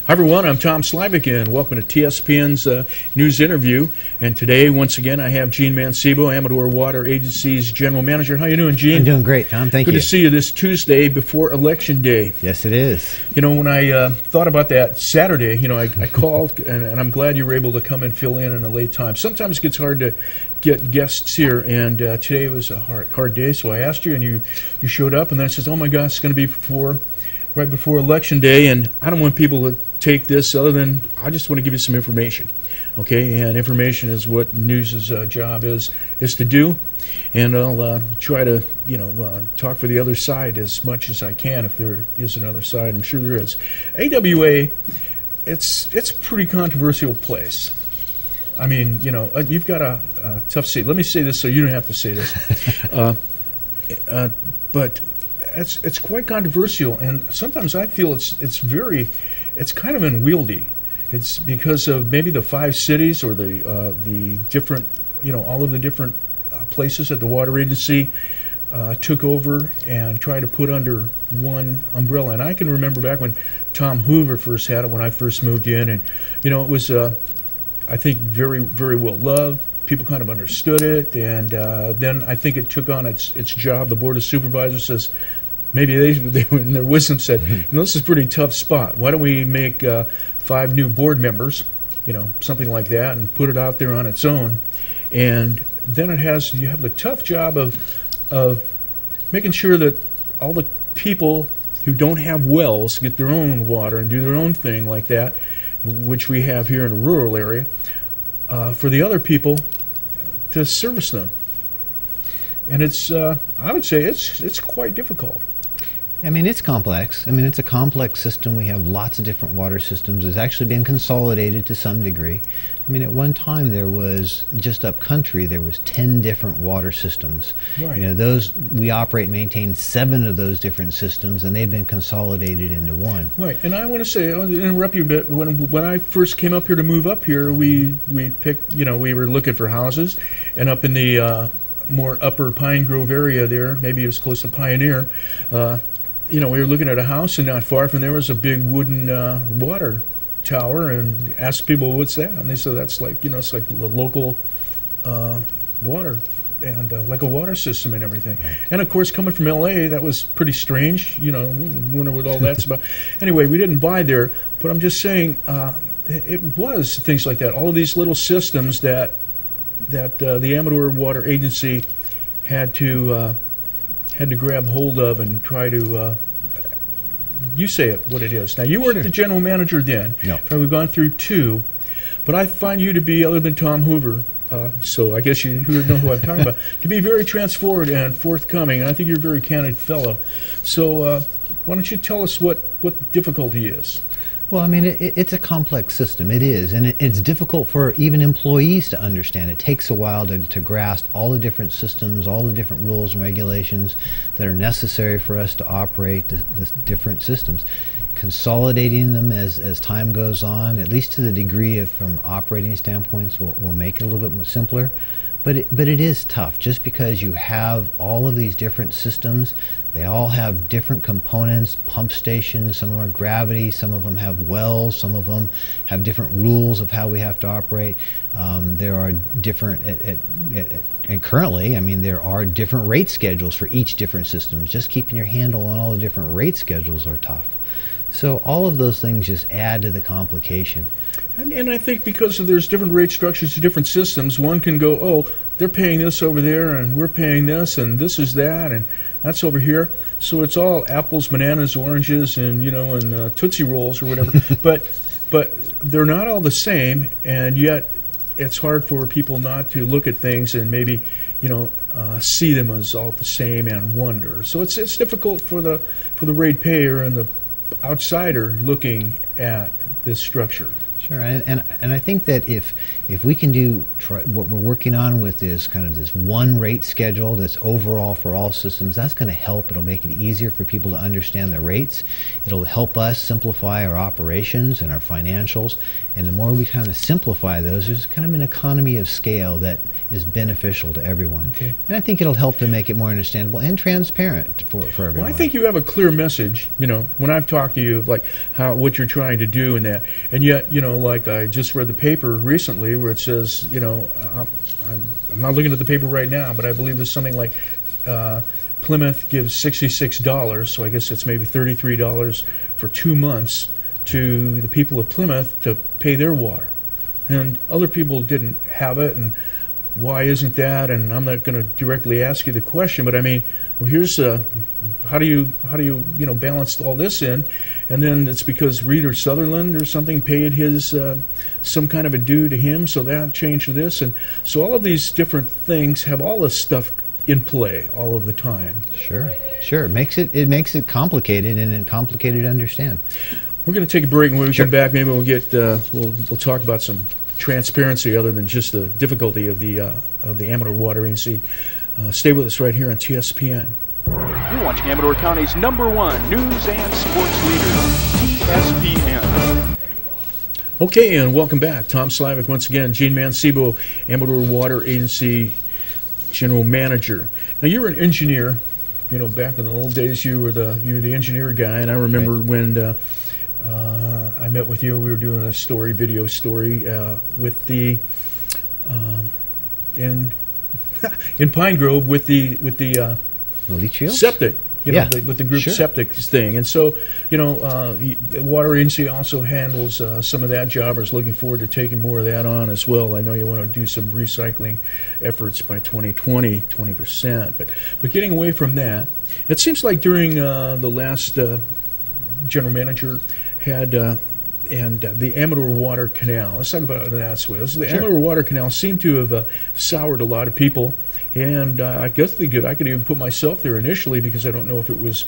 Hi everyone, I'm Tom Slivick and welcome to TSPN's news interview. And today, once again, I have Gene Mancebo, Amador Water Agency's General Manager. How you doing, Gene? I'm doing great, Tom. Thank you. Good to see you this Tuesday before Election Day. Yes, it is. You know, when I thought about that Saturday, you know, I called, and I'm glad you were able to come and fill in a late time. Sometimes it gets hard to get guests here, and today was a hard day, so I asked you, and you showed up, and then I said, oh my gosh, it's going to be right before Election Day, and I don't want people to take this other than I just want to give you some information, okay? And information is what news's job is to do, and I'll try to talk for the other side as much as I can if there is another side. I'm sure there is. AWA, it's a pretty controversial place. I mean, you know, you've got a tough seat. Let me say this so you don't have to say this, but it's quite controversial, and sometimes I feel it's kind of unwieldy. It's because of maybe the 5 cities or the different, all of the different places that the water agency took over and tried to put under one umbrella. And I can remember back when Tom Hoover first had it, when I first moved in, and it was I think very, very well loved. People kind of understood it, and then I think it took on its job. The Board of Supervisors says, maybe they in their wisdom said, this is a pretty tough spot. Why don't we make 5 new board members, something like that, and put it out there on its own. And then you have the tough job of making sure that all the people who don't have wells get their own water and do their own thing like that, which we have here in a rural area, for the other people to service them. And I would say it's quite difficult. I mean, it's complex. I mean, it's a complex system. We have lots of different water systems. It's actually been consolidated to some degree. I mean, at one time there was, just up country, there was 10 different water systems. Right. Those, we operate and maintain 7 of those different systems, and they've been consolidated into one. Right. And I want to say, I want to interrupt you a bit. When I first came up here to move up here, we picked, we were looking for houses, and up in the more upper Pine Grove area there, maybe it was close to Pioneer, we were looking at a house, and not far from there was a big wooden water tower, and asked people, what's that? And they said, that's like, it's like the local water, and like a water system and everything. Right. And of course, coming from LA, that was pretty strange, wonder what all that's about. Anyway, we didn't buy there, but I'm just saying, it was things like that. All of these little systems that the Amador Water Agency had to grab hold of and try to, you say it what it is. Now, you weren't the general manager then. No. We've gone through 2, but I find you to be, other than Tom Hoover, so I guess you know who I'm talking about, to be very transforward and forthcoming, and I think you're a very candid fellow. So why don't you tell us what the difficulty is? Well, I mean, it's a complex system. It is, and it's difficult for even employees to understand. It takes a while to grasp all the different systems, all the different rules and regulations that are necessary for us to operate the different systems. Consolidating them as time goes on, at least to the degree of from operating standpoints, will make it a little bit more simpler. But it is tough, just because you have all of these different systems. They all have different components, pump stations, some of them are gravity, some of them have wells, some of them have different rules of how we have to operate. There are different, and currently, I mean, there are different rate schedules for each different system. Just keeping your handle on all the different rate schedules are tough. So all of those things just add to the complication. And I think because there's different rate structures to different systems, one can go, oh, they're paying this over there, and we're paying this, and this is that, and that's over here. So it's all apples, bananas, oranges, and and Tootsie Rolls or whatever. but they're not all the same, and yet it's hard for people not to look at things and maybe see them as all the same and wonder. So it's difficult for the ratepayer and the outsider looking at this structure. Sure, and I think that if we can do what we're working on with this kind of this one rate schedule that's overall for all systems, that's going to help. It'll make it easier for people to understand the rates. It'll help us simplify our operations and our financials. And the more we kind of simplify those, there's kind of an economy of scale that is beneficial to everyone. Okay. And I think it'll help to make it more understandable and transparent for everyone. Well, I think you have a clear message, when I've talked to you, like what you're trying to do in that. And yet, like I just read the paper recently where it says, I'm not looking at the paper right now, but I believe there's something like Plymouth gives $66, so I guess it's maybe $33 for 2 months to the people of Plymouth to pay their water. And other people didn't have it, and why isn't that? And I'm not going to directly ask you the question, but I mean, well, here's how do you balance all this in? And then it's because Reader Sutherland or something paid his some kind of a due to him, so that changed to this, and so all of these different things have all this stuff in play all of the time. Sure. It makes it complicated and complicated to understand. We're going to take a break, and when we come back, maybe we'll get we'll talk about some transparency other than just the difficulty of the Amador Water Agency. Stay with us right here on TSPN. You're watching Amador County's #1 news and sports leader, TSPN. Okay, and welcome back. Tom Slivick once again. Gene Mancebo, Amador Water Agency General Manager. Now you're an engineer. Back in the old days, you were the engineer guy, and I remember when I met with you. We were doing a video story with the in Pine Grove with the leach field? septic. With the group Sure. septic thing, and so the Water Agency also handles some of that job. I was looking forward to taking more of that on as well. I know you want to do some recycling efforts by 2020, 20%. But getting away from that, it seems like during the last general manager had and the Amador Water Canal. Let's talk about that. The Amador Water Canal seemed to have soured a lot of people. And I guess I could even put myself there initially because I don't know if it was,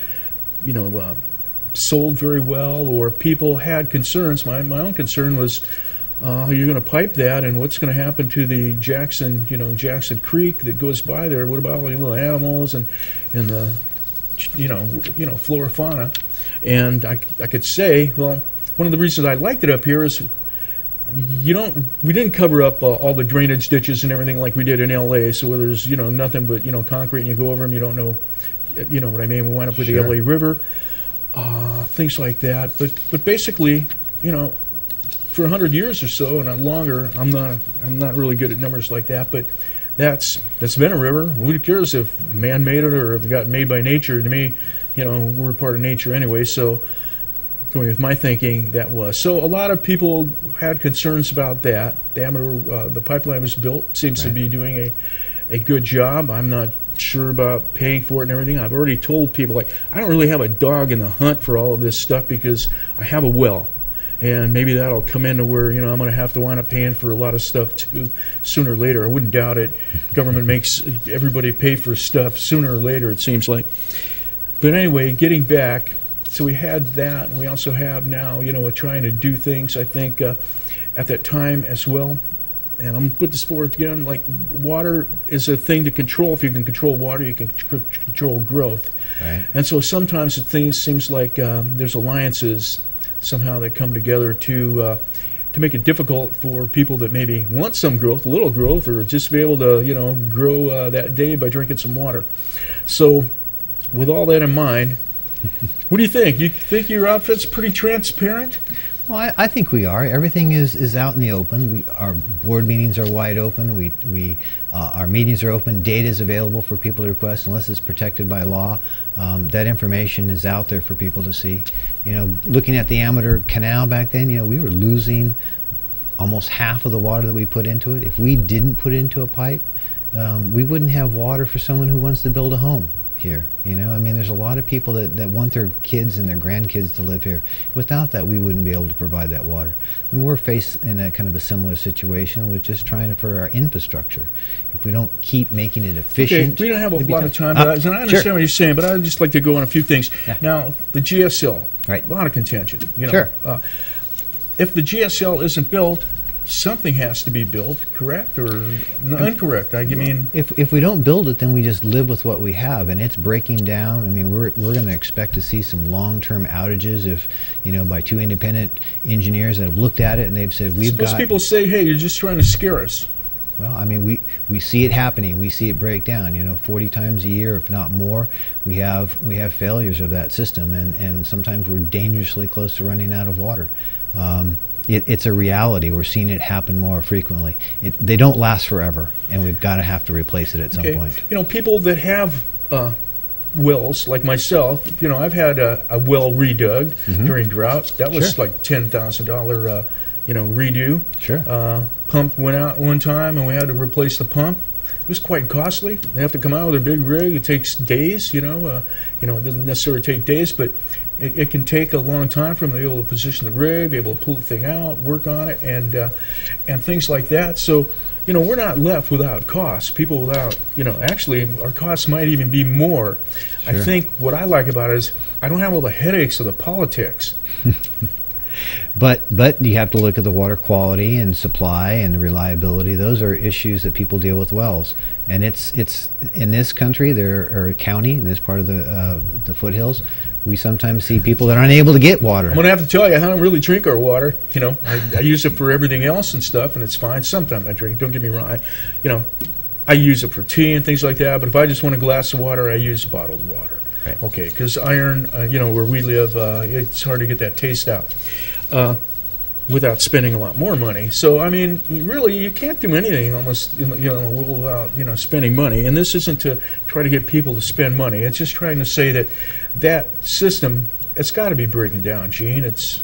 sold very well or people had concerns. My own concern was, you're going to pipe that, and what's going to happen to the Jackson Creek that goes by there? What about all the little animals and the, flora fauna? And I could say, well, one of the reasons I liked it up here is we didn't cover up all the drainage ditches and everything like we did in LA, so where there's nothing but concrete and you go over them, you don't know what I mean. We went up with the LA River, things like that, but basically for 100 years or so and not longer, I'm not really good at numbers like that, but that's been a river. Who cares if man made it or if it got made by nature? To me, we're part of nature anyway, so going with my thinking, that was. So a lot of people had concerns about that. The Amador, the pipeline was built, seems to be doing a good job. I'm not sure about paying for it and everything. I've already told people, I don't really have a dog in the hunt for all of this stuff because I have a well. And maybe that'll come into where, I'm going to have to wind up paying for a lot of stuff too sooner or later. I wouldn't doubt it. Government makes everybody pay for stuff sooner or later, it seems like. But anyway, getting back, so we had that, and we also have now, trying to do things, I think, at that time as well. And I'm going to put this forward again, water is a thing to control. If you can control water, you can control growth. Right. And so sometimes it seems like there's alliances somehow that come together to make it difficult for people that maybe want some growth, a little growth, or just be able to, grow that day by drinking some water. So with all that in mind, what do you think? You think your outfit's pretty transparent? Well, I think we are. Everything is out in the open. Our board meetings are wide open. Our meetings are open. Data is available for people to request unless it's protected by law. That information is out there for people to see. Looking at the Amador Canal back then, we were losing almost half of the water that we put into it. If we didn't put it into a pipe, we wouldn't have water for someone who wants to build a home here. There's a lot of people that want their kids and their grandkids to live here. Without that, we wouldn't be able to provide that water. We're faced in a kind of a similar situation with just trying for our infrastructure. If we don't keep making it efficient... Okay, we don't have a lot of time, and I understand what you're saying, but I'd just like to go on a few things. Yeah. Now, the GSL, right. A lot of contention. Sure. If the GSL isn't built, something has to be built, correct or incorrect? If we don't build it, then we just live with what we have, and it's breaking down. We're going to expect to see some long-term outages if, by two independent engineers that have looked at it and they've said we've got. People say, hey, you're just trying to scare us. Well, I mean, we see it happening. We see it break down. 40 times a year, if not more, we have failures of that system, and sometimes we're dangerously close to running out of water. It's a reality. We're seeing it happen more frequently. They don't last forever, and we've got to have to replace it at some point. People that have wells, like myself, I've had a well redug during drought. That was like $10,000, redo. Sure. Pump went out one time, and we had to replace the pump. It was quite costly. They have to come out with a big rig. It takes days. It doesn't necessarily take days, but it can take a long time for them to be able to position the rig, be able to pull the thing out, work on it, and things like that. So, we're not left without costs. People without, actually, our costs might even be more. Sure. I think what I like about it is I don't have all the headaches of the politics. But you have to look at the water quality and supply and the reliability. Those are issues that people deal with wells. And it's in this country, or county, in this part of the foothills, we sometimes see people that aren't able to get water. I'm going to have to tell you, I don't really drink our water. I use it for everything else and stuff, and it's fine. Sometimes I drink, don't get me wrong. I use it for tea and things like that, but if I just want a glass of water, I use bottled water. Right. Okay, because iron, where we live, it's hard to get that taste out without spending a lot more money. So, I mean, really, you can't do anything almost, without, spending money. And this isn't to try to get people to spend money. It's just trying to say that system, it's got to be breaking down, Gene. It's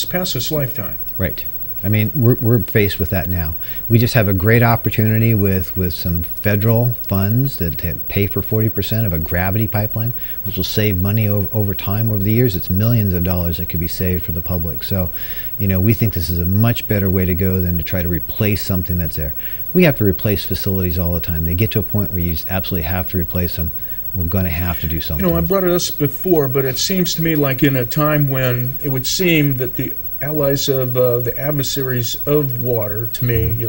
past its lifetime. Right. I mean, we're faced with that now. We just have a great opportunity with some federal funds that pay for 40% of a gravity pipeline, which will save money over time. Over the years, it's millions of dollars that could be saved for the public. So, we think this is a much better way to go than to try to replace something that's there. We have to replace facilities all the time. They get to a point where you just absolutely have to replace them. We're going to have to do something. I brought this before, but it seems to me like in a time when it would seem that the allies of the adversaries of water, to me,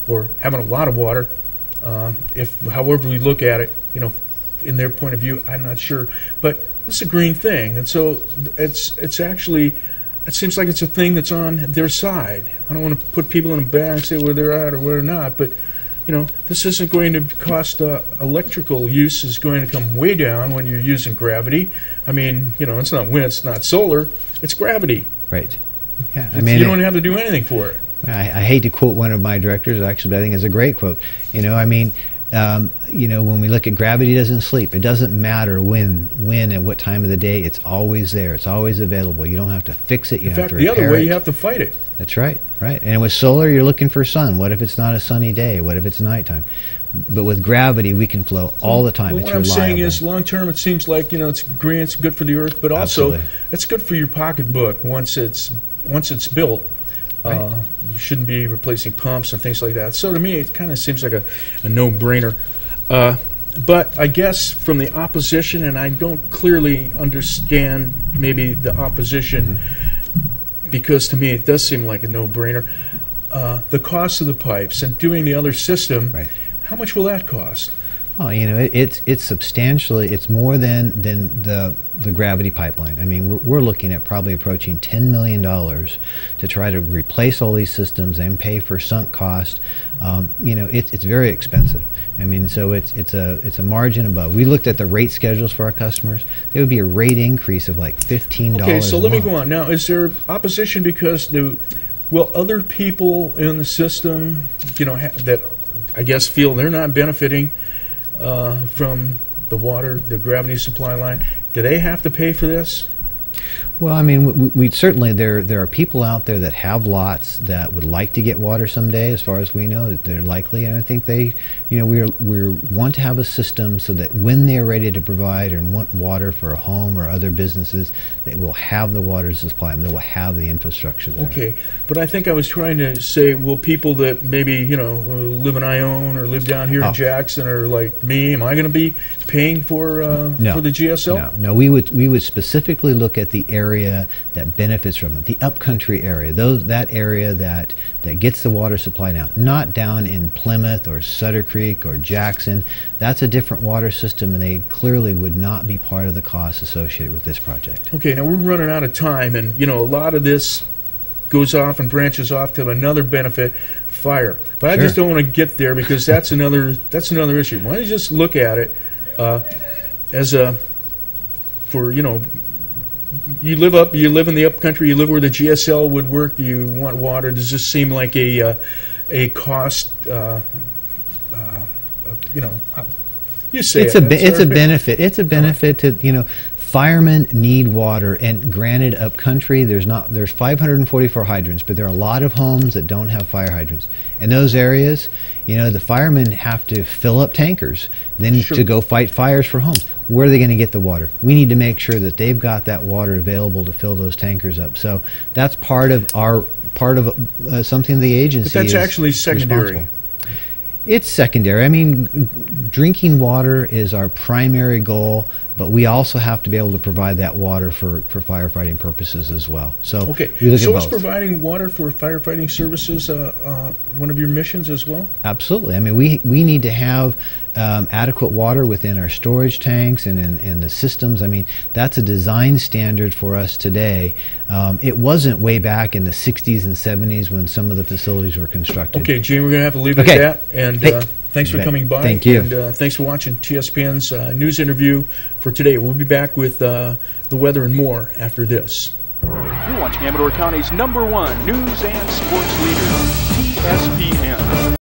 or having a lot of water, if however we look at it, in their point of view, I'm not sure, but it's a green thing, and so it's actually, it seems like it's a thing that's on their side. I don't want to put people in a bag and say where they're at or where they're not, but this isn't going to cost. Electrical use is going to come way down when you're using gravity. I mean, it's not wind, it's not solar, it's gravity. Right. Yeah. I mean, you don't have to do anything for it. I hate to quote one of my directors, actually, but I think it's a great quote. When we look at gravity, doesn't sleep. It doesn't matter when, at what time of the day. It's always there. It's always available. You don't have to fix it. You have to repair it. In fact, the other way, you have to fight it. That's right. Right. And with solar, you're looking for sun. What if it's not a sunny day? What if it's nighttime? But with gravity, we can flow all the time. It's reliable. What I'm saying is, long term, it seems like it's green, it's good for the earth, but also it's good for your pocketbook once it's built. Right. You shouldn't be replacing pumps and things like that. So to me, it kind of seems like a no-brainer. But I guess from the opposition, and I don't clearly understand maybe the opposition, because to me it does seem like a no-brainer. The cost of the pipes and doing the other system. Right. How much will that cost? Oh, it's substantially. It's more than the gravity pipeline. I mean, we're looking at probably approaching $10 million to try to replace all these systems and pay for sunk cost. It's very expensive. I mean, so it's a margin above. We looked at the rate schedules for our customers. There would be a rate increase of like $15. Okay, so let me go on. Now, is there opposition because will other people in the system, that I guess feel they're not benefiting from the water, the gravity supply line, do they have to pay for this? Well, I mean, we certainly, there are people out there that have lots that would like to get water someday, as far as we know, that they're likely, and I think we want to have a system so that when they're ready to provide and want water for a home or other businesses, they will have the water to supply them, they will have the infrastructure there. Okay, but I think I was trying to say, will people that maybe, live in Ione or live down here in Jackson or like me, am I going to be paying for the GSL? No, we would specifically look at the area that benefits from it, the upcountry area, that area that gets the water supply now, not down in Plymouth or Sutter Creek or Jackson. That's a different water system, and they clearly would not be part of the cost associated with this project. Okay, now we're running out of time, and a lot of this goes off and branches off to another benefit, fire. But I Sure. just don't want to get there because that's another issue. Why don't you just look at it as a, for, you know, you live in the upcountry, you live where the GSL would work, you want water. Does this seem like a cost, you know, you say It's a benefit. It's a benefit to, you know, firemen need water, and granted, up country there's 544 hydrants, but there are a lot of homes that don't have fire hydrants. In those areas, you know, the firemen have to fill up tankers then Sure. to go fight fires for homes. Where are they going to get the water? We need to make sure that they've got that water available to fill those tankers up. So that's part of something the agency. But that's is actually secondary. responsible. It's secondary. I mean, drinking water is our primary goal, but we also have to be able to provide that water for firefighting purposes as well. So Okay, we look so at is both. providing water for firefighting services one of your missions as well? Absolutely. I mean, we need to have adequate water within our storage tanks and in the systems. I mean, that's a design standard for us today. It wasn't way back in the 60s and 70s when some of the facilities were constructed. Okay, Gene, we're going to have to leave it Okay. at that. And Hey. thanks for Bet. coming by. Thank you. And thanks for watching TSPN's news interview for today. We'll be back with the weather and more after this. You're watching Amador County's #1 news and sports leader, TSPN.